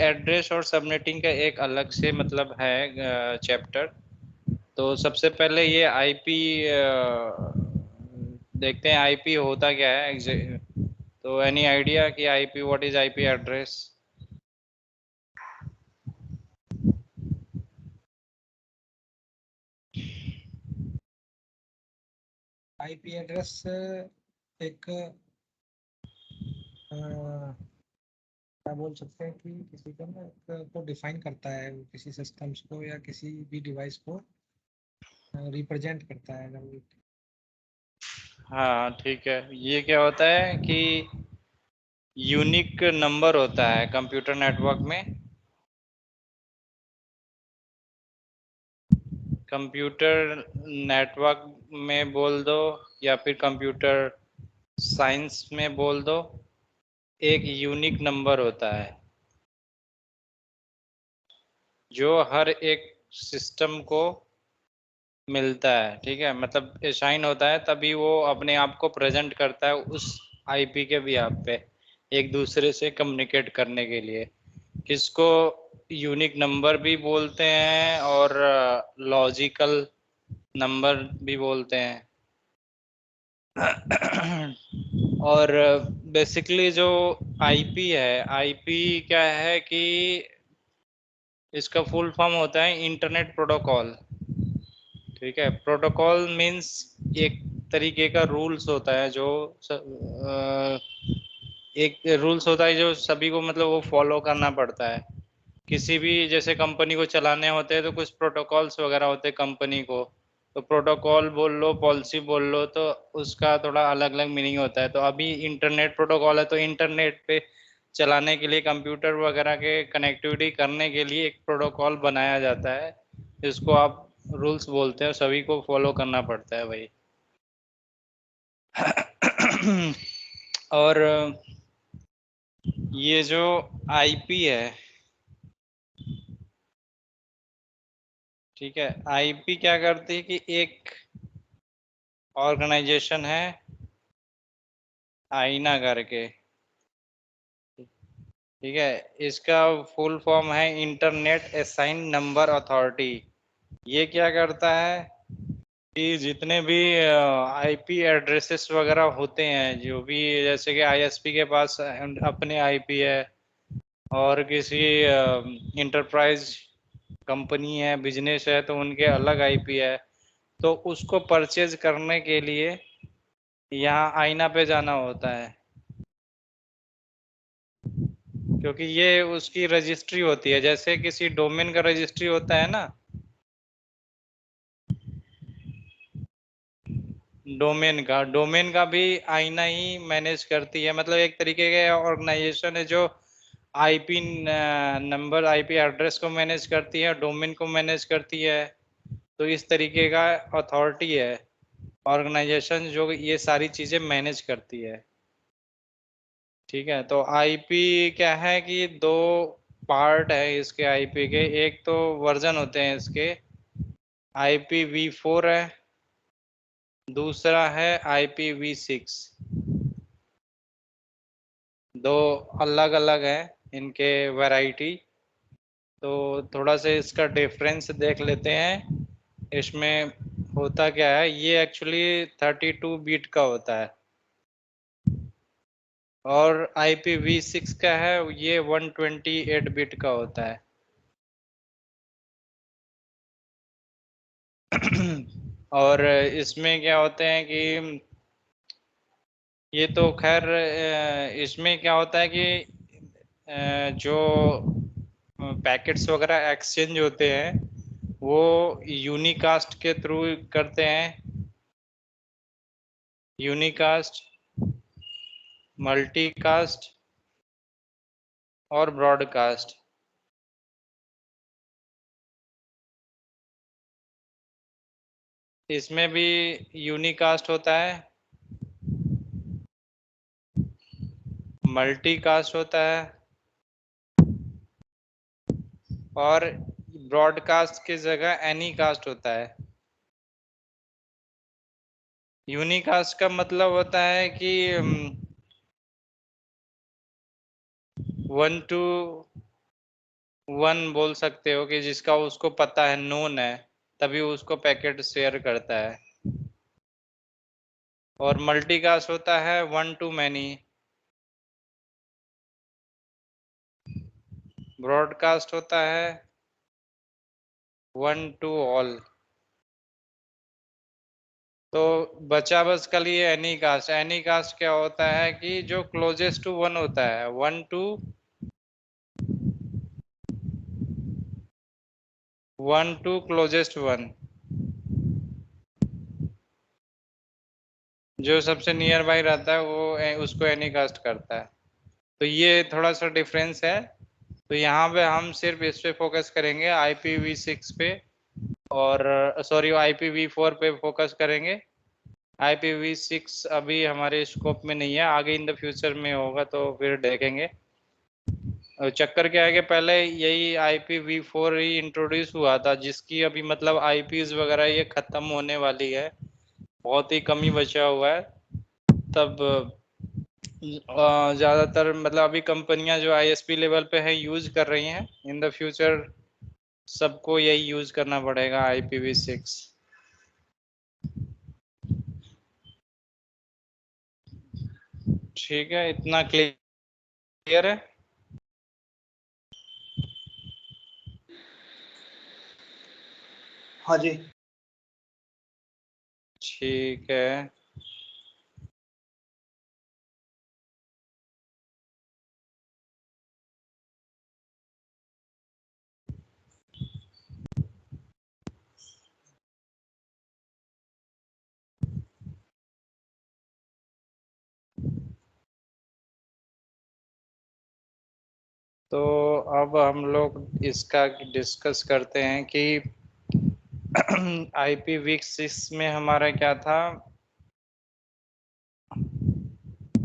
Address और subnetting का एक अलग से मतलब है चैप्टर। तो सबसे पहले ये आईपी देखते हैं, आईपी होता क्या है तो एनी आइडिया कि IP, what is IP address? IP address एक क्या बोल सकते हैं कि किसी का ना को डिफाइन करता है, किसी सिस्टम्स को या किसी भी डिवाइस को रिप्रेजेंट करता है। अगर हाँ ठीक है, ये क्या होता है कि यूनिक नंबर होता है कंप्यूटर नेटवर्क में। कंप्यूटर नेटवर्क में बोल दो या फिर कंप्यूटर साइंस में बोल दो, एक यूनिक नंबर होता है जो हर एक सिस्टम को मिलता है। ठीक है, मतलब असाइन होता है तभी वो अपने आप को प्रेजेंट करता है उस आईपी के भी आप पे, एक दूसरे से कम्युनिकेट करने के लिए। इसको यूनिक नंबर भी बोलते हैं और लॉजिकल नंबर भी बोलते हैं। और बेसिकली जो आईपी है, आईपी क्या है कि इसका फुल फॉर्म होता है इंटरनेट प्रोटोकॉल। ठीक है, प्रोटोकॉल मींस एक तरीके का रूल्स होता है जो एक रूल्स होता है जो सभी को मतलब वो फॉलो करना पड़ता है। किसी भी जैसे कंपनी को चलाने होते हैं तो कुछ प्रोटोकॉल्स वगैरह होते हैं कंपनी को। तो प्रोटोकॉल बोल लो, पॉलिसी बोल लो, तो उसका थोड़ा अलग अलग मीनिंग होता है। तो अभी इंटरनेट प्रोटोकॉल है तो इंटरनेट पे चलाने के लिए, कंप्यूटर वगैरह के कनेक्टिविटी करने के लिए एक प्रोटोकॉल बनाया जाता है, जिसको आप रूल्स बोलते हैं, सभी को फॉलो करना पड़ता है भाई। और ये जो आईपी है, ठीक है, आईपी क्या करती है कि एक ऑर्गेनाइजेशन है आईना करके, ठीक है, इसका फुल फॉर्म है इंटरनेट असाइन नंबर अथॉरिटी। ये क्या करता है कि जितने भी आईपी एड्रेसेस वगैरह होते हैं, जो भी, जैसे कि आईएसपी के पास अपने आईपी है और किसी इंटरप्राइज कंपनी है, बिजनेस है, तो उनके अलग आईपी है। तो उसको परचेज करने के लिए यहाँ आईना पे जाना होता है, क्योंकि ये उसकी रजिस्ट्री होती है, जैसे किसी डोमेन का रजिस्ट्री होता है ना। डोमेन का भी आईना ही मैनेज करती है, मतलब एक तरीके का ऑर्गेनाइजेशन है जो आईपी नंबर, आईपी एड्रेस को मैनेज करती है, डोमेन को मैनेज करती है। तो इस तरीके का अथॉरिटी है, ऑर्गेनाइजेशन जो ये सारी चीजें मैनेज करती है। ठीक है, तो आईपी क्या है कि दो पार्ट है इसके आईपी के। एक तो वर्जन होते हैं इसके, IPv4 है, दूसरा है IPv6। दो अलग अलग है इनके वैरायटी। तो थोड़ा सा इसका डिफरेंस देख लेते हैं। इसमें होता क्या है, ये एक्चुअली 32 बिट का होता है और IPv6 का है ये 128 बिट का होता है। और इसमें क्या होते हैं कि ये तो खैर इसमें क्या होता है कि जो पैकेट्स वगैरह एक्सचेंज होते हैं वो यूनिकास्ट के थ्रू करते हैं। यूनिकास्ट, मल्टीकास्ट और ब्रॉडकास्ट। इसमें भी यूनिकास्ट होता है, मल्टीकास्ट होता है और ब्रॉडकास्ट की जगह एनीकास्ट होता है। यूनिकास्ट का मतलब होता है कि 1 to वन बोल सकते हो कि जिसका उसको पता है, नोन है, तभी उसको पैकेट शेयर करता है। और मल्टीकास्ट होता है वन टू मैनी। ब्रॉडकास्ट होता है वन टू ऑल। तो बचा बस कल ये एनी कास्ट। एनी कास्ट क्या होता है कि जो क्लोजेस्ट टू वन होता है, वन टू क्लोजेस्ट वन, जो सबसे नियर बाई रहता है वो उसको एनी कास्ट करता है। तो ये थोड़ा सा डिफरेंस है। तो यहाँ पे हम सिर्फ इस पे फोकस करेंगे, IPv6 पे, और सॉरी IPv4 पे फोकस करेंगे। IPv6 अभी हमारे स्कोप में नहीं है, आगे इन द फ्यूचर में होगा तो फिर देखेंगे। चक्कर क्या है कि पहले यही IPv4 ही इंट्रोड्यूस हुआ था, जिसकी अभी मतलब IPs वगैरह ये खत्म होने वाली है, बहुत ही कम ही बचा हुआ है। तब ज़्यादातर मतलब अभी कंपनियां जो ISP लेवल पे है यूज कर रही हैं। इन द फ्यूचर सबको यही यूज करना पड़ेगा, IPv6। ठीक है, इतना क्लियर है? हाँ जी। ठीक है। तो अब हम लोग इसका डिस्कस करते हैं कि IPv6 में हमारा क्या था।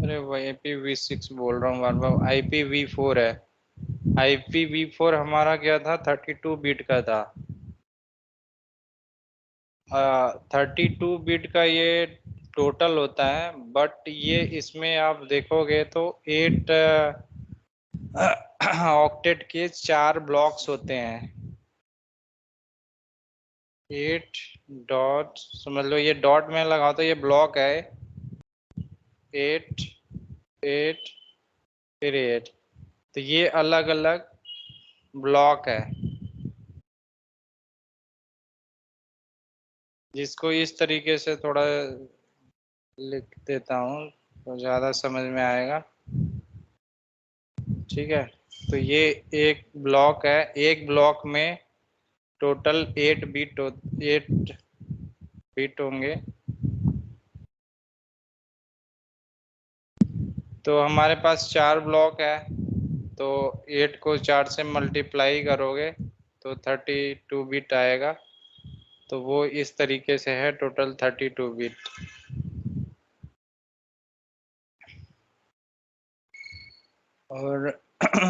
अरे वो IPv6 बोल रहा हूँ बार बार, IPv4 है। IPv4 हमारा क्या था, 32 बिट का था। 32 बिट का ये टोटल होता है, बट ये इसमें आप देखोगे तो 8 ऑक्टेट के 4 ब्लॉक्स होते हैं। 8 डॉट, समझ लो ये डॉट में लगाओ तो ये ब्लॉक है। 8 8 फिर 8, तो ये अलग अलग ब्लॉक है, जिसको इस तरीके से थोड़ा लिख देता हूँ तो ज़्यादा समझ में आएगा। ठीक है, तो ये एक ब्लॉक है, एक ब्लॉक में टोटल 8 बिट होंगे। तो हमारे पास 4 ब्लॉक है, तो 8 को 4 से मल्टीप्लाई करोगे तो 32 बिट आएगा। तो वो इस तरीके से है, टोटल 32 बिट। और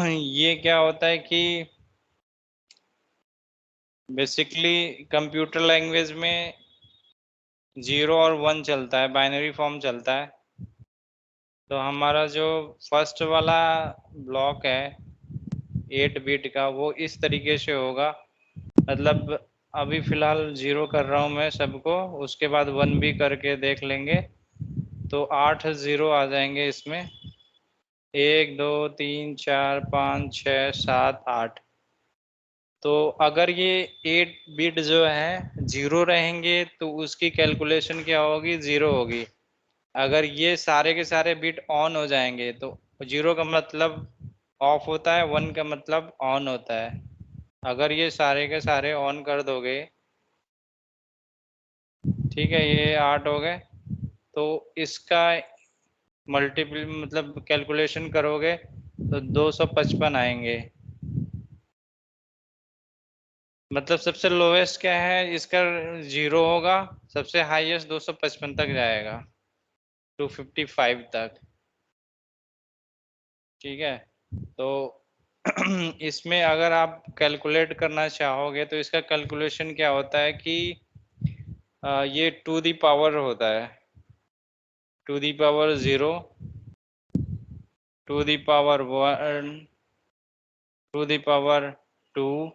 ये क्या होता है कि बेसिकली कंप्यूटर लैंग्वेज में 0 और 1 चलता है, बाइनरी फॉर्म चलता है। तो हमारा जो फर्स्ट वाला ब्लॉक है 8 बिट का, वो इस तरीके से होगा। मतलब अभी फिलहाल 0 कर रहा हूँ मैं सबको, उसके बाद 1 भी करके देख लेंगे। तो 8 0 आ जाएंगे इसमें, 1 2 3 4 5 6 7 8। तो अगर ये 8 बिट जो है 0 रहेंगे तो उसकी कैलकुलेशन क्या होगी, 0 होगी। अगर ये सारे के सारे बिट ऑन हो जाएंगे तो 0 का मतलब ऑफ होता है, 1 का मतलब ऑन होता है। अगर ये सारे के सारे ऑन कर दोगे, ठीक है, ये 8 हो गए, तो इसका मल्टीपल मतलब कैलकुलेशन करोगे तो 255 आएंगे। मतलब सबसे लोवेस्ट क्या है इसका, 0 होगा, सबसे हाईएस्ट 255 तक जाएगा, 255 तक। ठीक है, तो इसमें अगर आप कैलकुलेट करना चाहोगे तो इसका कैलकुलेशन क्या होता है कि ये टू दी पावर होता है, to the power 0, to the power 1, to the power 2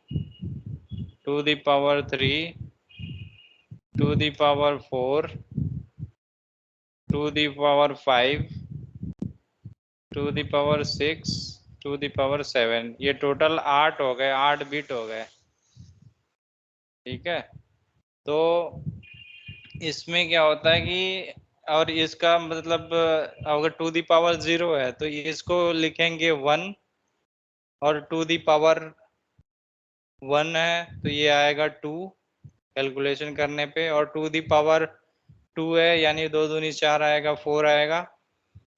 to the power 3 to the power 4 to the power 5 to the power 6 to the power 7। ये टोटल 8 हो गए, 8 बिट हो गए। ठीक है, तो इसमें क्या होता है कि और इसका मतलब अगर टू दी पावर 0 है तो इसको लिखेंगे 1, और टू दी पावर 1 है तो ये आएगा 2 कैलकुलेशन करने पे, और टू दी पावर 2 है यानी 2 दूनी 4 आएगा, 4 आएगा।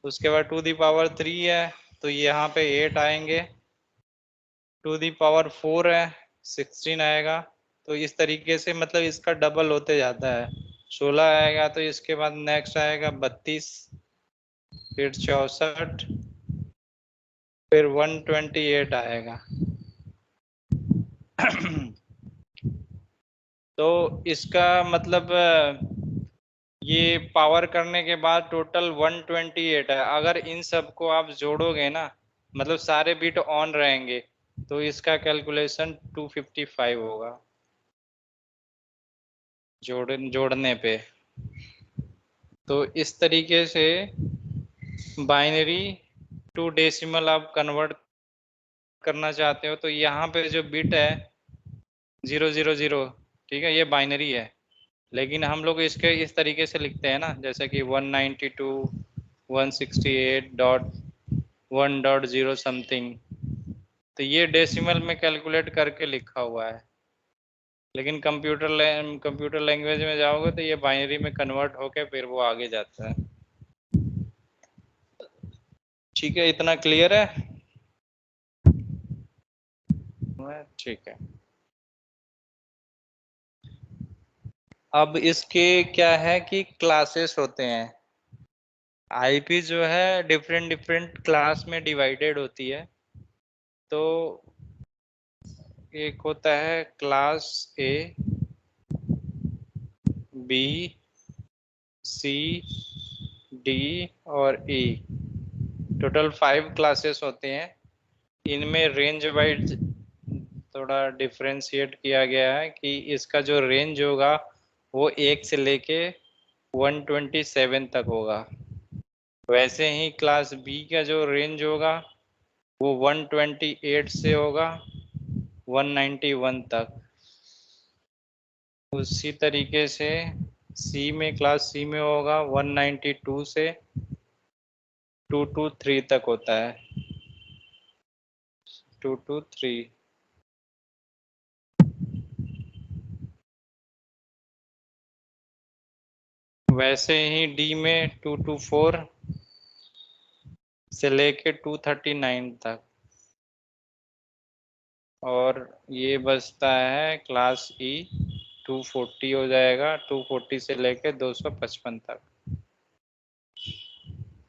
उसके बाद टू दी पावर 3 है तो यहाँ पे 8 आएंगे, टू दी पावर 4 है 16 आएगा। तो इस तरीके से मतलब इसका डबल होते जाता है। 16 आएगा तो इसके बाद नेक्स्ट आएगा 32, फिर 64, फिर 128 आएगा। तो इसका मतलब ये पावर करने के बाद टोटल 128 है। अगर इन सबको आप जोड़ोगे ना, मतलब सारे बिट ऑन रहेंगे, तो इसका कैलकुलेशन 255 होगा जोड़ने पे। तो इस तरीके से बाइनरी टू डेसिमल आप कन्वर्ट करना चाहते हो तो यहाँ पे जो बिट है 000, ठीक है, ये बाइनरी है। लेकिन हम लोग इसके इस तरीके से लिखते हैं ना, जैसे कि 192.168.1.0 समथिंग, तो ये डेसिमल में कैलकुलेट करके लिखा हुआ है। लेकिन कंप्यूटर लैंग्वेज में जाओगे तो ये बाइनरी में कन्वर्ट होके फिर वो आगे जाता है। ठीक है, इतना क्लियर है? ठीक है। अब इसके क्या है कि क्लासेस होते हैं। आईपी जो है डिफरेंट डिफरेंट क्लास में डिवाइडेड होती है। तो एक होता है class A, B, C, D और ई। टोटल 5 क्लासेस होते हैं। इनमें रेंज वाइज थोड़ा डिफरेंशिएट किया गया है कि इसका जो रेंज होगा वो 1 से लेके 127 तक होगा। वैसे ही क्लास बी का जो रेंज होगा वो 128 से होगा 191 तक। उसी तरीके से क्लास सी में होगा 192 से 223 तक होता है, 223। वैसे ही डी में 224 से लेके 239 तक। और ये बचता है क्लास ई 240 हो जाएगा, 240 से लेके 255 तक।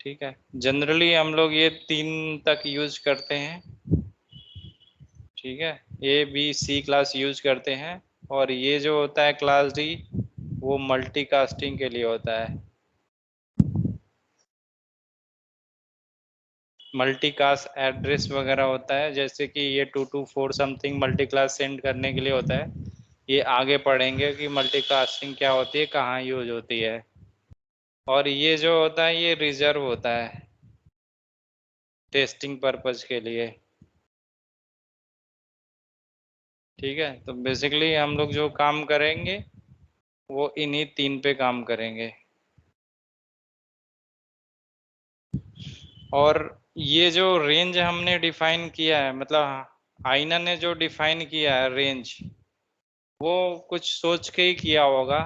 ठीक है, जनरली हम लोग ये 3 तक यूज करते हैं। ठीक है, A B C class use करते हैं। और ये जो होता है क्लास डी वो मल्टीकास्टिंग के लिए होता है। मल्टीकास्ट एड्रेस वगैरह होता है, जैसे कि ये 224 समथिंग मल्टीक्लास सेंड करने के लिए होता है। ये आगे पढ़ेंगे कि मल्टीकास्टिंग क्या होती है, कहाँ यूज होती है। और ये जो होता है ये रिजर्व होता है टेस्टिंग पर्पज के लिए। ठीक है, तो बेसिकली हम लोग जो काम करेंगे वो इन्हीं 3 पे काम करेंगे। और ये जो रेंज हमने डिफाइन किया है, मतलब आईना ने जो डिफाइन किया है रेंज, वो कुछ सोच के ही किया होगा।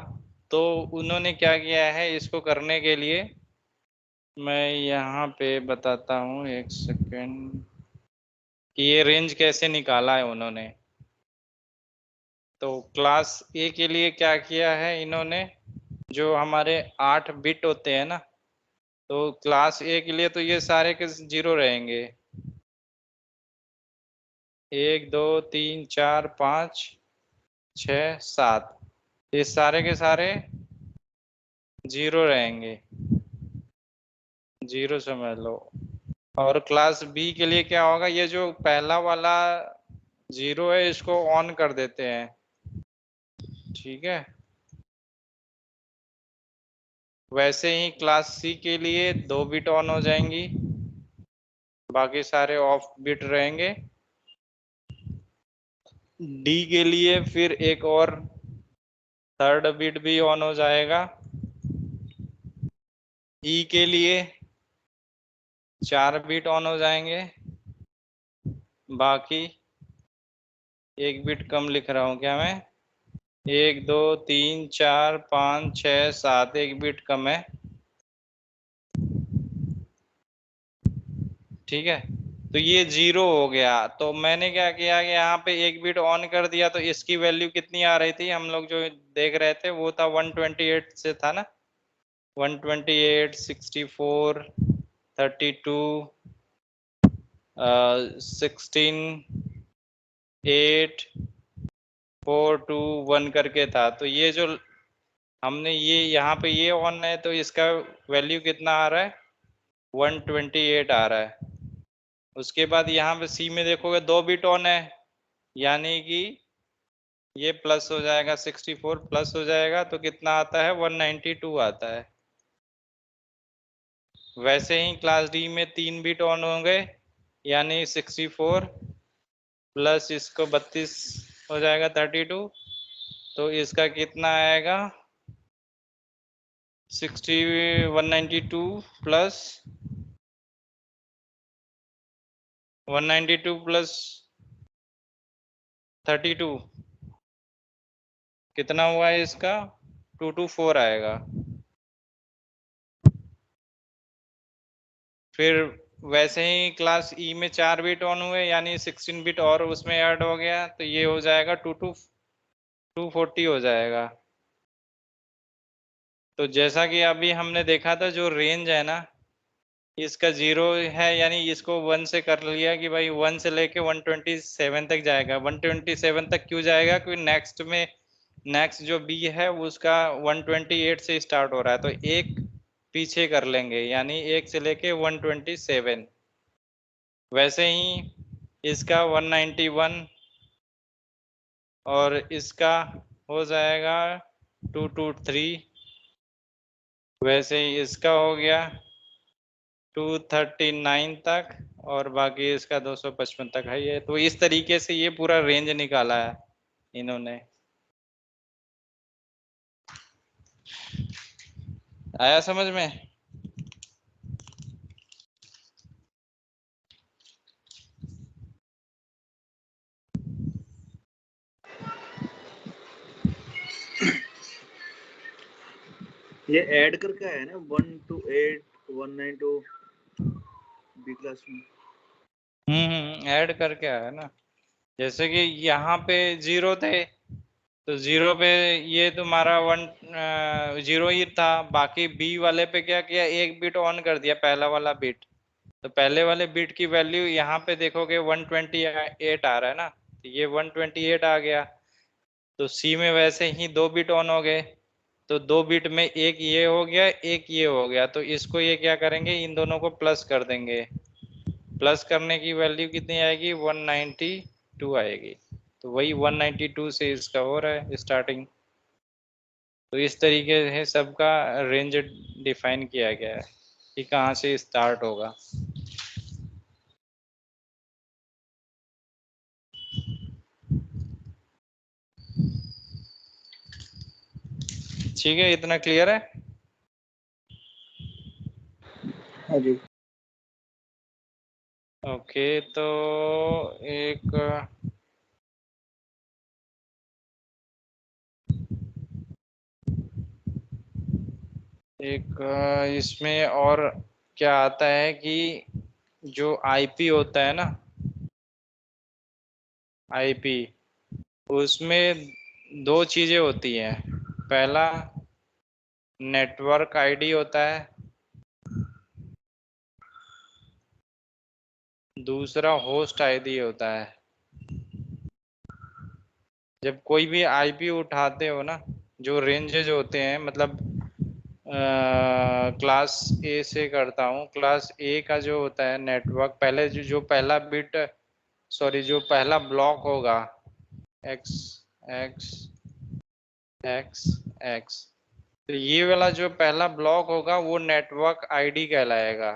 तो उन्होंने क्या किया है इसको करने के लिए, मैं यहाँ पे बताता हूँ, एक सेकेंड, कि ये रेंज कैसे निकाला है उन्होंने। तो क्लास ए के लिए क्या किया है इन्होंने, जो हमारे 8 बिट होते हैं ना, तो क्लास ए के लिए तो ये सारे के 0 रहेंगे। 1 2 3 4 5 6 7, ये सारे के सारे 0 रहेंगे, 0 समझ लो। और क्लास बी के लिए क्या होगा, ये जो पहला वाला 0 है, इसको ऑन कर देते हैं, ठीक है। वैसे ही क्लास सी के लिए 2 बिट ऑन हो जाएंगी, बाकी सारे ऑफ बिट रहेंगे। डी के लिए फिर एक और 3rd बिट भी ऑन हो जाएगा। ई के लिए 4 बिट ऑन हो जाएंगे, बाकी एक बिट कम लिख रहा हूं क्या मैं, 1 2 3 4 5 6 7, एक बिट कम है, ठीक है। तो ये 0 हो गया, तो मैंने क्या किया कि यहाँ पे एक बिट ऑन कर दिया, तो इसकी वैल्यू कितनी आ रही थी, हम लोग जो देख रहे थे वो था 128 से था ना, 128 64 32 16 8 4 2 1 करके था। तो ये जो हमने ये यहाँ पे ये ऑन है, तो इसका वैल्यू कितना आ रहा है, 128 आ रहा है। उसके बाद यहाँ पे सी में देखोगे 2 बिट ऑन है, यानी कि ये प्लस हो जाएगा, 64 प्लस हो जाएगा, तो कितना आता है, 192 आता है। वैसे ही क्लास डी में 3 बिट ऑन होंगे, यानी 64 प्लस इसको 32 हो जाएगा, 32, तो इसका कितना आएगा, 192 प्लस 192 प्लस 32 कितना हुआ है इसका, 224 आएगा। फिर वैसे ही क्लास ई में 4 बिट ऑन हुए, यानी 16 बिट और उसमें ऐड हो गया, तो ये हो जाएगा 240 हो जाएगा। तो जैसा कि अभी हमने देखा था, जो रेंज है ना, इसका 0 है, यानी इसको 1 से कर लिया कि भाई 1 से लेके 127 तक जाएगा। 127 तक क्यों जाएगा, क्योंकि नेक्स्ट जो बी है उसका 128 से स्टार्ट हो रहा है, तो एक पीछे कर लेंगे, यानी 1 से लेके 127। वैसे ही इसका 191 और इसका हो जाएगा 223। वैसे ही इसका हो गया 239 तक, और बाकी इसका 255 तक है। ये तो इस तरीके से ये पूरा रेंज निकाला है इन्होंने। आया समझ में? ये ऐड करके आया ना 1 to 8 192 बी क्लास में। ऐड करके आया ना। जैसे कि यहाँ पे 0 थे, तो 0 पे ये तुम्हारा 0 ही था, बाकी बी वाले पे क्या किया, एक बिट ऑन कर दिया, पहला वाला बिट। तो पहले वाले बिट की वैल्यू यहाँ पे देखोगे 128 आ रहा है ना, तो ये 128 आ गया। तो सी में वैसे ही 2 बिट ऑन हो गए, तो 2 बिट में एक ये हो गया, एक ये हो गया, तो इसको ये क्या करेंगे, इन दोनों को प्लस कर देंगे। प्लस करने की वैल्यू कितनी आएगी, 192 आएगी। तो वही 192 से इसका हो रहा है स्टार्टिंग। तो इस तरीके से सबका रेंज डिफाइन किया गया है कि कहाँ से स्टार्ट होगा। ठीक है, इतना क्लियर है? हाँ जी। ओके, तो एक इसमें और क्या आता है कि जो आईपी होता है ना, आईपी, उसमें 2 चीजें होती हैं। पहला नेटवर्क आईडी होता है, दूसरा होस्ट आईडी होता है। जब कोई भी आईपी उठाते हो ना, जो रेंजेज होते हैं, मतलब क्लास ए से करता हूँ। क्लास ए का जो होता है नेटवर्क, पहले जो पहला बिट सॉरी जो पहला ब्लॉक होगा x x x x, तो ये वाला जो पहला ब्लॉक होगा वो नेटवर्क आईडी कहलाएगा,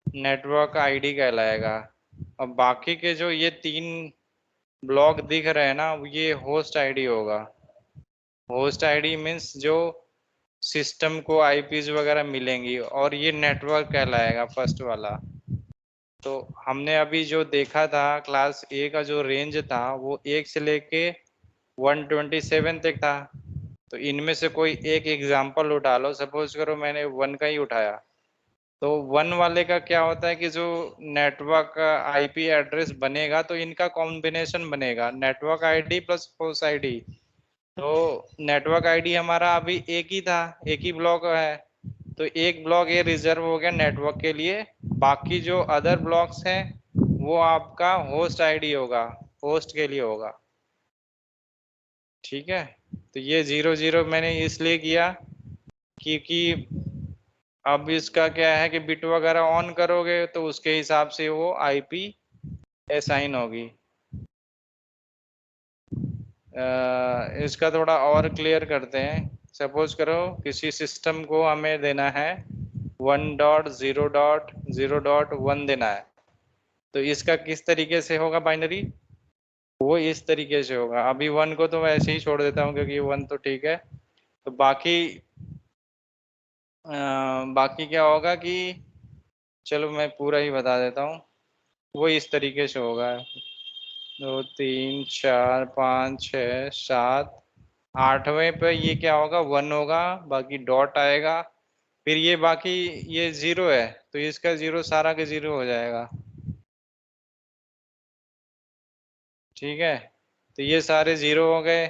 नेटवर्क आईडी कहलाएगा। और बाकी के जो ये 3 ब्लॉक दिख रहे हैं ना, ये होस्ट आईडी होगा। होस्ट आईडी मीन्स जो सिस्टम को आईपीज वगैरह मिलेंगी, और ये नेटवर्क कहलाएगा फर्स्ट वाला। तो हमने अभी जो देखा था क्लास ए का जो रेंज था वो 1 से लेके 127 तक था। तो इनमें से कोई एक एग्जांपल उठा लो, सपोज करो मैंने 1 का ही उठाया, तो 1 वाले का क्या होता है कि जो नेटवर्क आईपी एड्रेस बनेगा तो इनका कॉम्बिनेशन बनेगा, network ID plus host ID. तो नेटवर्क आईडी हमारा अभी एक ही था, एक ही ब्लॉक है, तो एक ब्लॉक ये रिजर्व हो गया नेटवर्क के लिए। बाकी जो अदर ब्लॉक्स हैं वो आपका होस्ट आईडी होगा, होस्ट के लिए होगा। ठीक है, तो ये 0 0 मैंने इसलिए किया क्योंकि अब इसका क्या है कि बिट वगैरह ऑन करोगे तो उसके हिसाब से वो आईपी असाइन होगी। इसका थोड़ा और क्लियर करते हैं। सपोज करो किसी सिस्टम को हमें देना है 1.0.0.1 देना है, तो इसका किस तरीके से होगा बाइनरी, वो इस तरीके से होगा। अभी 1 को तो मैं ऐसे ही छोड़ देता हूँ क्योंकि 1 तो ठीक है। तो बाकी क्या होगा कि चलो मैं पूरा ही बता देता हूँ, वो इस तरीके से होगा 2 3 4 5 6 7, 8वें पे ये क्या होगा 1 होगा, बाकी डॉट आएगा, फिर ये बाकी ये 0 है तो इसका 0 सारा के 0 हो जाएगा। ठीक है, तो ये सारे 0 हो गए।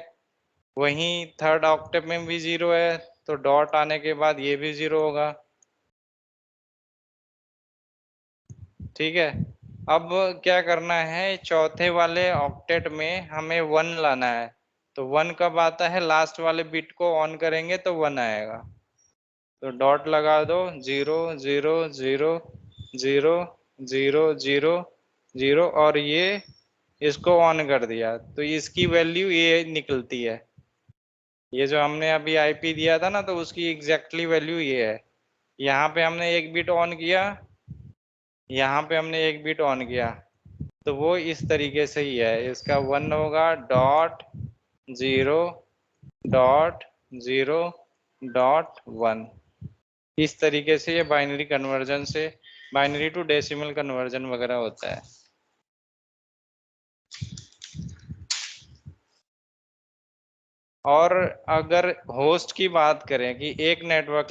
वहीं थर्ड ऑक्टेव में भी 0 है तो डॉट आने के बाद ये भी 0 होगा। ठीक है, अब क्या करना है, चौथे वाले ऑक्टेट में हमें 1 लाना है। तो 1 कब आता है, लास्ट वाले बिट को ऑन करेंगे तो 1 आएगा। तो डॉट लगा दो 0 0 0 0 0 0 0, और ये इसको ऑन कर दिया तो इसकी वैल्यू ये निकलती है। ये जो हमने अभी आईपी दिया था ना, तो उसकी एग्जैक्टली वैल्यू ये है। यहाँ पे हमने एक बिट ऑन किया, यहाँ पे हमने एक बिट ऑन किया, तो वो इस तरीके से ही है। इसका 1 होगा डॉट 0 डॉट 0 डॉट 1। इस तरीके से ये बाइनरी कन्वर्जन से, बाइनरी टू डेसिमल कन्वर्जन वगैरह होता है। और अगर होस्ट की बात करें कि एक नेटवर्क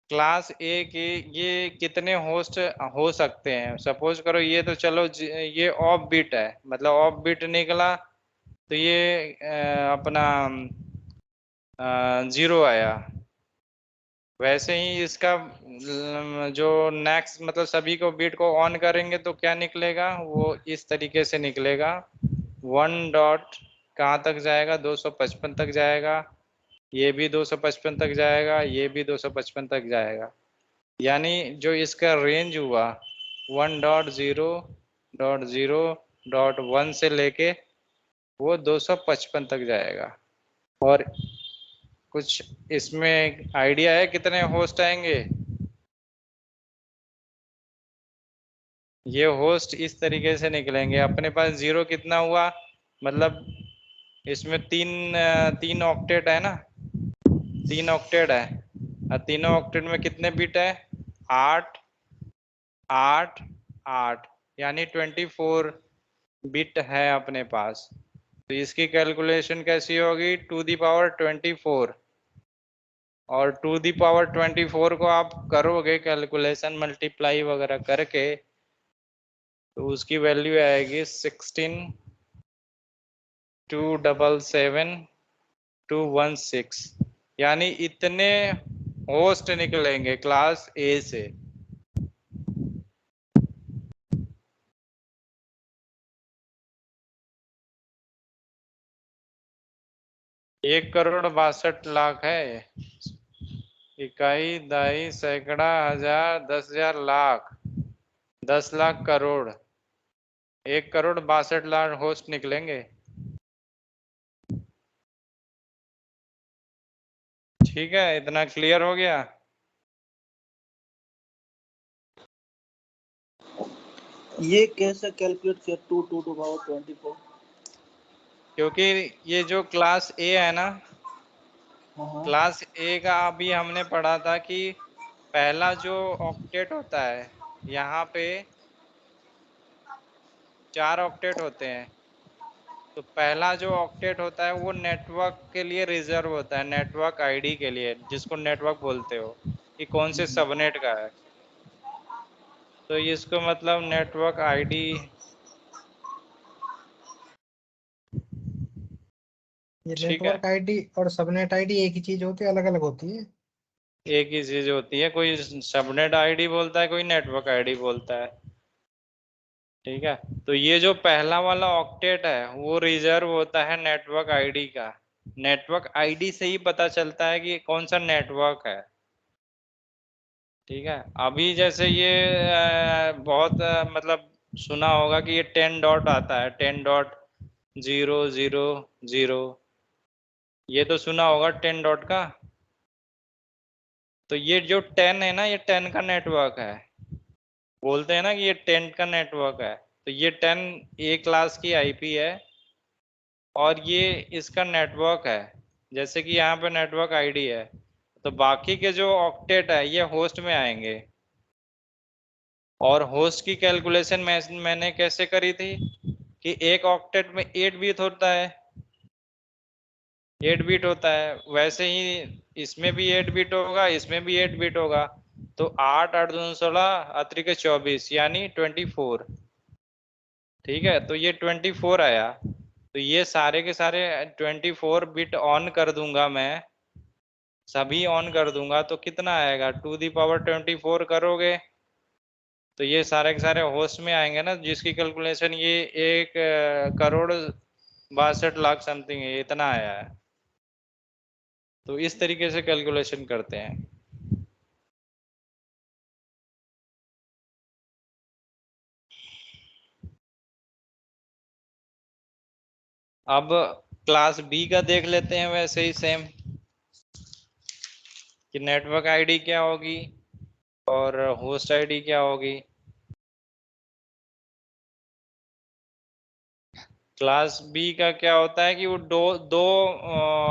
क्लास ए के ये कितने होस्ट हो सकते हैं, सपोज करो ये तो चलो ये ऑफ बिट है, मतलब ऑफ बिट निकला तो ये अपना 0 आया। वैसे ही इसका जो नेक्स्ट मतलब सभी को बिट को ऑन करेंगे तो क्या निकलेगा, वो इस तरीके से निकलेगा। 1 डॉट कहाँ तक जाएगा, 255 तक जाएगा, ये भी 255 तक जाएगा, ये भी 255 तक जाएगा। यानी जो इसका रेंज हुआ 1.0.0.1 से लेके वो 255 तक जाएगा। और कुछ इसमें आइडिया है कितने होस्ट आएंगे? ये होस्ट इस तरीके से निकलेंगे, अपने पास 0 कितना हुआ, मतलब इसमें तीन ऑक्टेट है ना, 3 ऑक्टेट है, और तीनों ऑक्टेट में कितने बिट है, 8 8 8, यानी 24 बिट है अपने पास। तो इसकी कैलकुलेशन कैसी होगी, 2 दी पावर 24, और 2 दी पावर 24 को आप करोगे कैलकुलेशन मल्टीप्लाई वगैरह करके तो उसकी वैल्यू आएगी 16,277,216, यानी इतने होस्ट निकलेंगे क्लास ए से। 1,62,00,000 है इकाई, दहाई, सैकड़ा, हजार, 10,000, लाख, 10 लाख, करोड़, 1,62,00,000 होस्ट निकलेंगे। ठीक है, इतना क्लियर हो गया। ये कैसे कैलकुलेट किया 2 टू द पावर 24? क्योंकि ये जो क्लास ए है ना, हाँ क्लास ए का अभी हमने पढ़ा था कि पहला जो ऑक्टेट होता है, यहाँ पे 4 ऑक्टेट होते हैं। तो पहला जो ऑक्टेट होता है वो नेटवर्क के लिए रिजर्व होता है, नेटवर्क आईडी के लिए, जिसको नेटवर्क बोलते हो कि कौन से सबनेट का है। तो इसको मतलब नेटवर्क आईडी, ये ठीक है, नेटवर्क आईडी और सबनेट आईडी एक ही चीज होती है, अलग अलग होती है? एक ही चीज होती है। कोई सबनेट आईडी बोलता है, कोई नेटवर्क आईडी बोलता है। ठीक है, तो ये जो पहला वाला ऑक्टेट है वो रिजर्व होता है नेटवर्क आईडी का। नेटवर्क आईडी से ही पता चलता है कि कौन सा नेटवर्क है। ठीक है, अभी जैसे ये बहुत मतलब सुना होगा कि ये 10 डॉट आता है, 10.000, ये तो सुना होगा 10 डॉट का। तो ये जो 10 है ना, ये 10 का नेटवर्क है। बोलते हैं ना कि ये 10 का नेटवर्क है। तो ये 10 ए क्लास की आईपी है और ये इसका नेटवर्क है। जैसे कि यहाँ पे नेटवर्क आईडी है, तो बाकी के जो ऑक्टेट है ये होस्ट में आएंगे। और होस्ट की कैलकुलेशन मैंने कैसे करी थी कि एक ऑक्टेट में 8 बिट होता है, 8 बिट होता है, वैसे ही इसमें भी 8 बिट होगा, इसमें भी 8 बिट होगा। तो 8 8 2 16 अतिरिक्त 24 यानी 24। ठीक है, तो ये 24 आया। तो ये सारे के सारे 24 बिट ऑन कर दूंगा मैं, सभी ऑन कर दूंगा, तो कितना आएगा, 2 दी पावर 24 करोगे तो ये सारे के सारे होस्ट में आएंगे ना, जिसकी कैलकुलेशन ये 1,62,लाख समथिंग है, इतना आया है। तो इस तरीके से कैलकुलेशन करते हैं। अब क्लास बी का देख लेते हैं वैसे ही सेम, कि नेटवर्क आईडी क्या होगी और होस्ट आईडी क्या होगी। क्लास बी का क्या होता है कि वो दो दो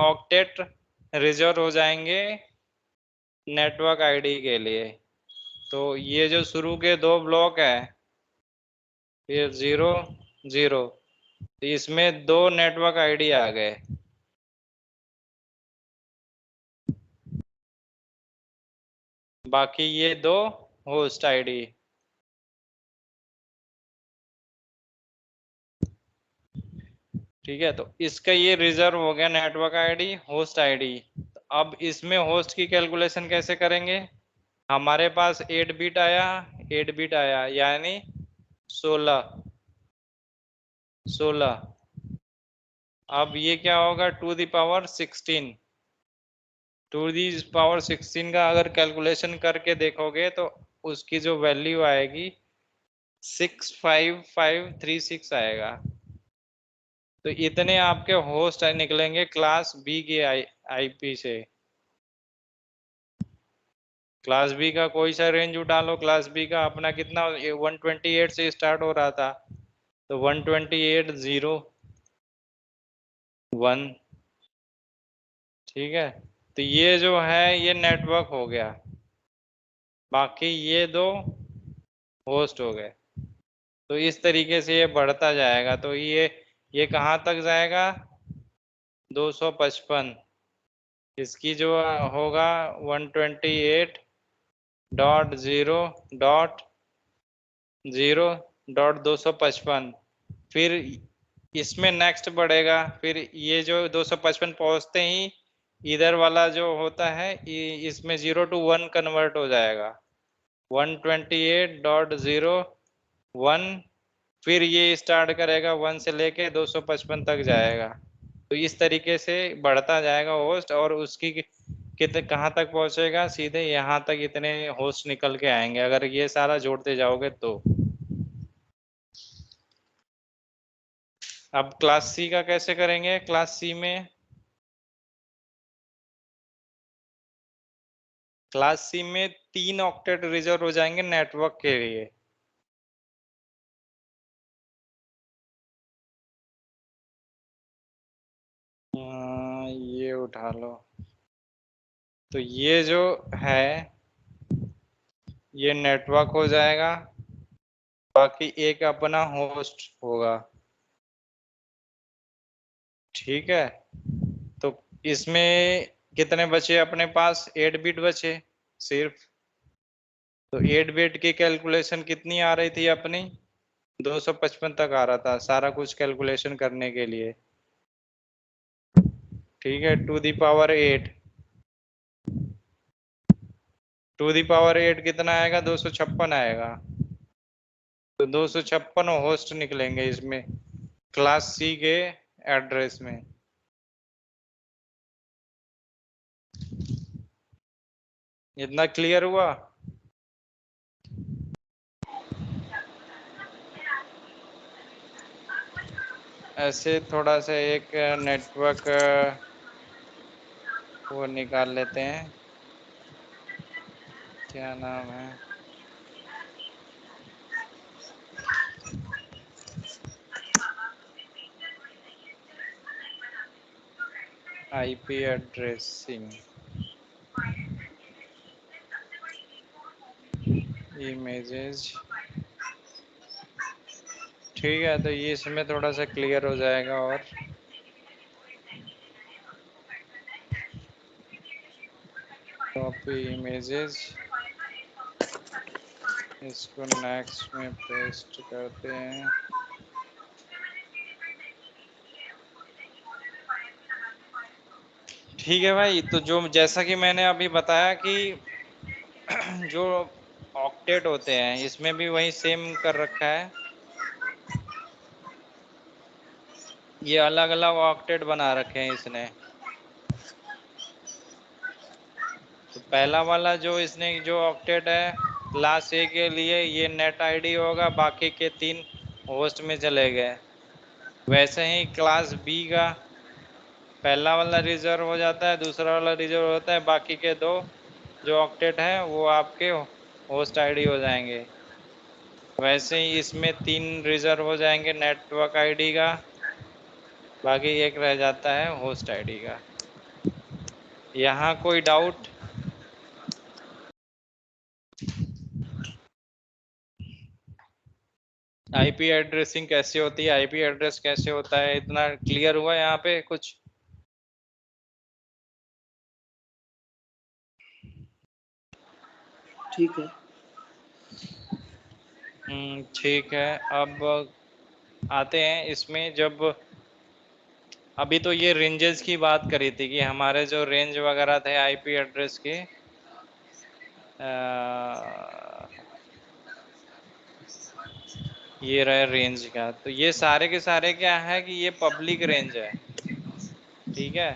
ऑक्टेट रिजर्व हो जाएंगे नेटवर्क आईडी के लिए। तो ये जो शुरू के 2 ब्लॉक है, फिर 0 0, तो इसमें 2 नेटवर्क आईडी आ गए। बाकी ये 2 होस्ट आईडी। ठीक है, तो इसका ये रिजर्व हो गया नेटवर्क आईडी, होस्ट आईडी। अब इसमें होस्ट की कैलकुलेशन कैसे करेंगे। हमारे पास 8 बिट आया, 8 बिट आया यानी 16 16। अब ये क्या होगा, 2 दी पावर 16। 2 दी पावर 16 का अगर कैलकुलेशन करके देखोगे तो उसकी जो वैल्यू आएगी 65536 आएगा। तो इतने आपके होस्ट निकलेंगे क्लास बी के आईपी से। क्लास बी का कोई सा रेंज उठा लो, क्लास बी का अपना कितना 128 से स्टार्ट हो रहा था, तो 128.0.1। ठीक है, तो ये जो है ये नेटवर्क हो गया, बाकी ये 2 होस्ट हो गए। तो इस तरीके से ये बढ़ता जाएगा। तो ये कहाँ तक जाएगा, 255। इसकी जो होगा 128.0.0.255। फिर इसमें नेक्स्ट बढ़ेगा, फिर ये जो 255 पहुंचते ही इधर वाला जो होता है इसमें 0 to 1 कन्वर्ट हो जाएगा, 128.0.1। फिर ये स्टार्ट करेगा 1 से लेके 255 तक जाएगा। तो इस तरीके से बढ़ता जाएगा होस्ट, और उसकी कहाँ तक पहुंचेगा? सीधे यहाँ तक इतने होस्ट निकल के आएंगे अगर ये सारा जोड़ते जाओगे तो। अब क्लास सी का कैसे करेंगे? क्लास सी में क्लास सी में 3 ऑक्टेट रिजर्व हो जाएंगे नेटवर्क के लिए। ये उठा लो। तो ये जो है ये नेटवर्क हो जाएगा, बाकी एक अपना होस्ट होगा। ठीक है, तो इसमें कितने बचे अपने पास? 8 बिट बचे सिर्फ। तो 8 बिट की कैलकुलेशन कितनी आ रही थी अपनी? 255 तक आ रहा था सारा कुछ कैलकुलेशन करने के लिए। ठीक है, to the power 8, to the power 8 कितना आएगा? 256 आएगा। तो 256 होस्ट निकलेंगे इसमें क्लास सी के एड्रेस में। इतना क्लियर हुआ? ऐसे थोड़ा सा एक नेटवर्क वो निकाल लेते हैं, क्या नाम है? IP addressing images. ठीक है, तो ये इसमें थोड़ा सा क्लियर हो जाएगा। और कॉपी इमेजेस, इसको नेक्स्ट में पेस्ट करते हैं। ठीक है भाई, तो जो जैसा कि मैंने अभी बताया कि जो ऑक्टेट होते हैं इसमें भी वही सेम कर रखा है। ये अलग अलग ऑक्टेट बना रखे हैं इसने। तो पहला वाला जो इसने जो ऑक्टेट है क्लास ए के लिए ये नेट आईडी होगा, बाकी के 3 होस्ट में चले गए। वैसे ही क्लास बी का पहला वाला रिजर्व हो जाता है, दूसरा वाला रिजर्व होता है, बाकी के 2 जो ऑक्टेट है वो आपके होस्ट आईडी हो जाएंगे। वैसे ही इसमें 3 रिजर्व हो जाएंगे नेटवर्क आईडी का, बाकी एक रह जाता है होस्ट आईडी का। यहाँ कोई डाउट? आईपी एड्रेसिंग कैसे होती है, आईपी एड्रेस कैसे होता है, इतना क्लियर हुआ यहाँ पे कुछ? ठीक है। ठीक है। अब आते हैं इसमें, जब अभी तो ये रेंजेस की बात करी थी कि हमारे जो रेंज वगैरह थे आईपी एड्रेस के, ये रहे रेंज का। तो ये सारे के सारे क्या है कि ये पब्लिक रेंज है। ठीक है,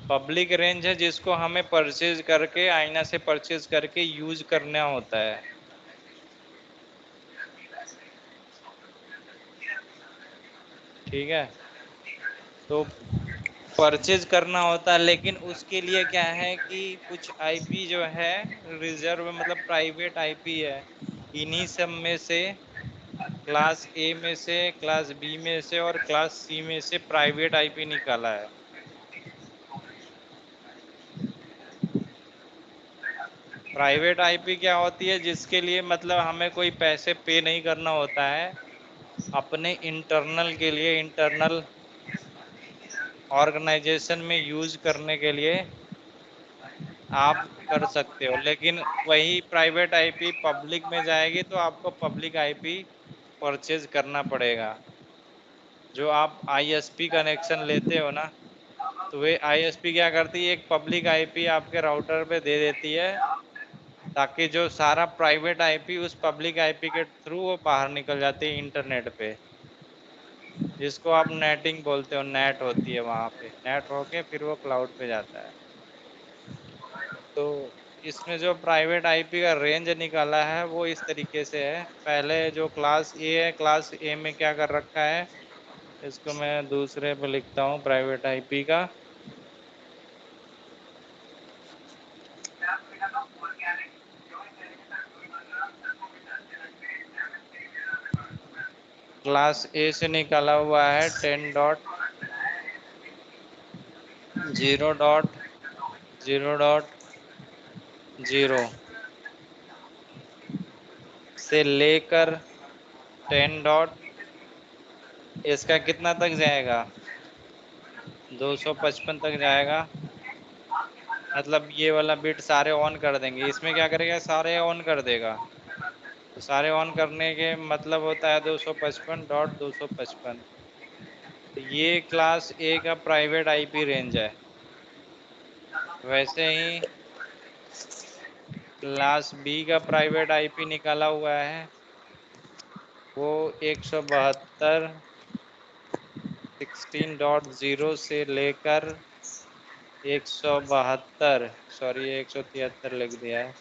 पब्लिक रेंज है जिसको हमें परचेज करके आईना से परचेज करके यूज करना होता है। ठीक है, तो परचेज करना होता है, लेकिन उसके लिए क्या है कि कुछ आईपी जो है रिजर्व मतलब प्राइवेट आईपी है। इन्हीं सब में से क्लास ए में से, क्लास बी में से और क्लास सी में से प्राइवेट आईपी निकाला है। प्राइवेट आईपी क्या होती है? जिसके लिए मतलब हमें कोई पैसे पे नहीं करना होता है, अपने इंटरनल के लिए, इंटरनल ऑर्गेनाइजेशन में यूज करने के लिए आप कर सकते हो। लेकिन वही प्राइवेट आईपी पब्लिक में जाएगी तो आपको पब्लिक आईपी परचेज करना पड़ेगा। जो आप आईएसपी कनेक्शन लेते हो ना, तो वे आईएसपी क्या करती है, एक पब्लिक आईपी आपके राउटर पे दे देती है, ताकि जो सारा प्राइवेट आईपी उस पब्लिक आईपी के थ्रू वो बाहर निकल जाती है इंटरनेट पे, जिसको आप नेटिंग बोलते हो। नेट होती है वहां पे, नेट होके फिर वो क्लाउड पे जाता है। तो इसमें जो प्राइवेट आईपी का रेंज निकाला है वो इस तरीके से है। पहले जो क्लास ए है, क्लास ए में क्या कर रखा है, इसको मैं दूसरे पे लिखता हूँ प्राइवेट आईपी का। क्लास ए से निकाला हुआ है 10.0.0.0 से लेकर 10. इसका कितना तक जाएगा, 255 तक जाएगा। मतलब ये वाला बिट सारे ऑन कर देंगे। इसमें क्या करेगा, सारे ऑन कर देगा। तो सारे ऑन करने के मतलब होता है 255.255। तो ये क्लास ए का प्राइवेट आईपी रेंज है। वैसे ही क्लास बी का प्राइवेट आईपी निकाला हुआ है, वो 172.16.0 से लेकर 172, सॉरी 173 लिख दिया है,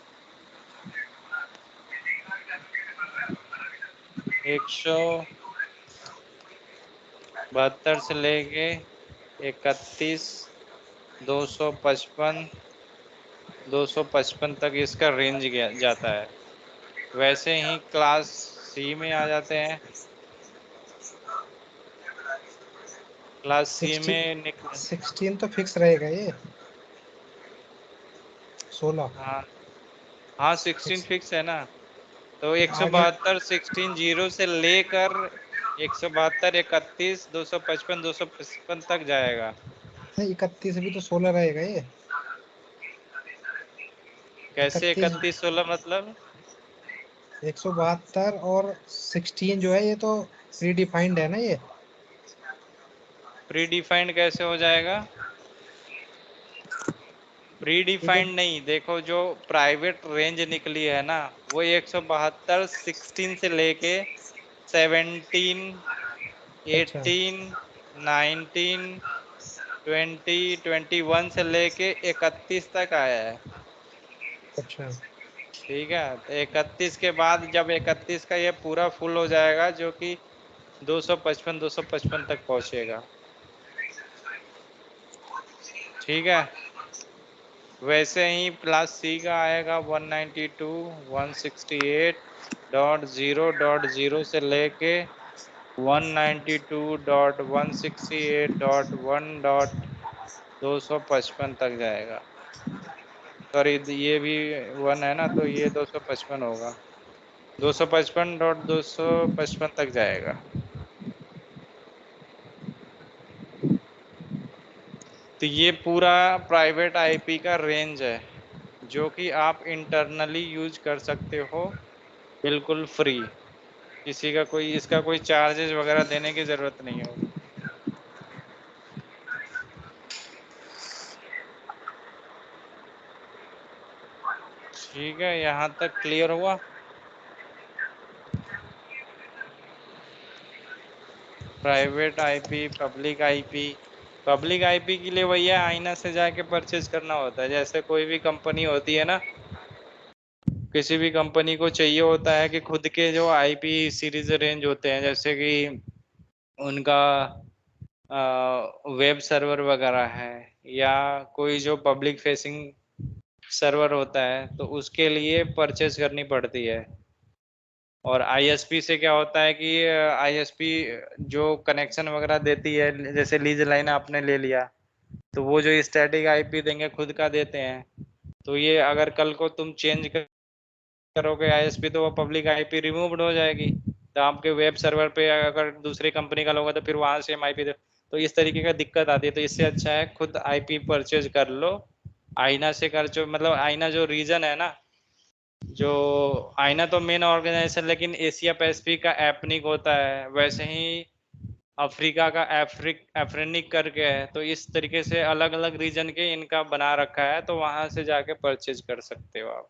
172 से लेके 31, 255 तक इसका रेंज जाता है। वैसे ही क्लास सी में आ जाते हैं। क्लास सी में 16 तो फिक्स रहेगा ये, 16। हाँ हाँ 16 फिक्स है ना। तो आगे 172 16 0 से लेकर 172 31 255 255 तक जाएगा। 31 भी तो 16 रहेगा ये। कैसे 31, 31 16 मतलब? 172 और 16 जो है ये तो प्री डिफाइंड है ना ये। प्री डिफाइंड कैसे हो जाएगा? प्री ठीक है। डिफाइंड नहीं, देखो जो प्राइवेट रेंज निकली है ना, वो 172 16 से लेके 17 अच्छा 18 19 20 21 से लेके 31 तक आया है। अच्छा ठीक है, तो 31 के बाद जब 31 का ये पूरा फुल हो जाएगा, जो कि 255 तक पहुंचेगा। ठीक है, वैसे ही प्लस सी का आएगा 192.168.0.0 से लेके 192.168.1.255 तक जाएगा। सॉरी ये भी 1 है ना, तो ये 255 होगा, 255.255 तक जाएगा। तो ये पूरा प्राइवेट आईपी का रेंज है, जो कि आप इंटरनली यूज कर सकते हो बिल्कुल फ्री। किसी का कोई इसका कोई चार्जेस वगैरह देने की जरूरत नहीं होगी। ठीक है, यहाँ तक क्लियर हुआ? Private IP, public IP. Public IP के लिए भैया आईना से जाके परचेज करना होता है। जैसे कोई भी कंपनी होती है ना, किसी भी कंपनी को चाहिए होता है कि खुद के जो आईपी सीरीज रेंज होते हैं, जैसे कि उनका वेब सर्वर वगैरह है, या कोई जो पब्लिक फेसिंग सर्वर होता है, तो उसके लिए परचेज करनी पड़ती है। और आईएसपी से क्या होता है कि आईएसपी जो कनेक्शन वगैरह देती है, जैसे लीज लाइन आपने ले लिया, तो वो जो स्टैटिक आईपी देंगे खुद का देते हैं। तो ये अगर कल को तुम चेंज करोगे आईएसपी, तो वो पब्लिक आईपी रिमूव्ड हो जाएगी। तो आपके वेब सर्वर पे अगर दूसरी कंपनी का लोगे, तो फिर वहां से आईपी दे, तो इस तरीके का दिक्कत आती है। तो इससे अच्छा है खुद आईपी परचेज कर लो। आईना से कर, जो मतलब आईना जो रीजन है ना, जो आईना तो मेन ऑर्गेनाइजेशन, लेकिन एशिया पैसिफिक का एपनिक होता है, वैसे ही अफ्रीका का एफ्रिनिक करके है। तो इस तरीके से अलग अलग रीजन के इनका बना रखा है, तो वहां से जाके परचेज कर सकते हो आप।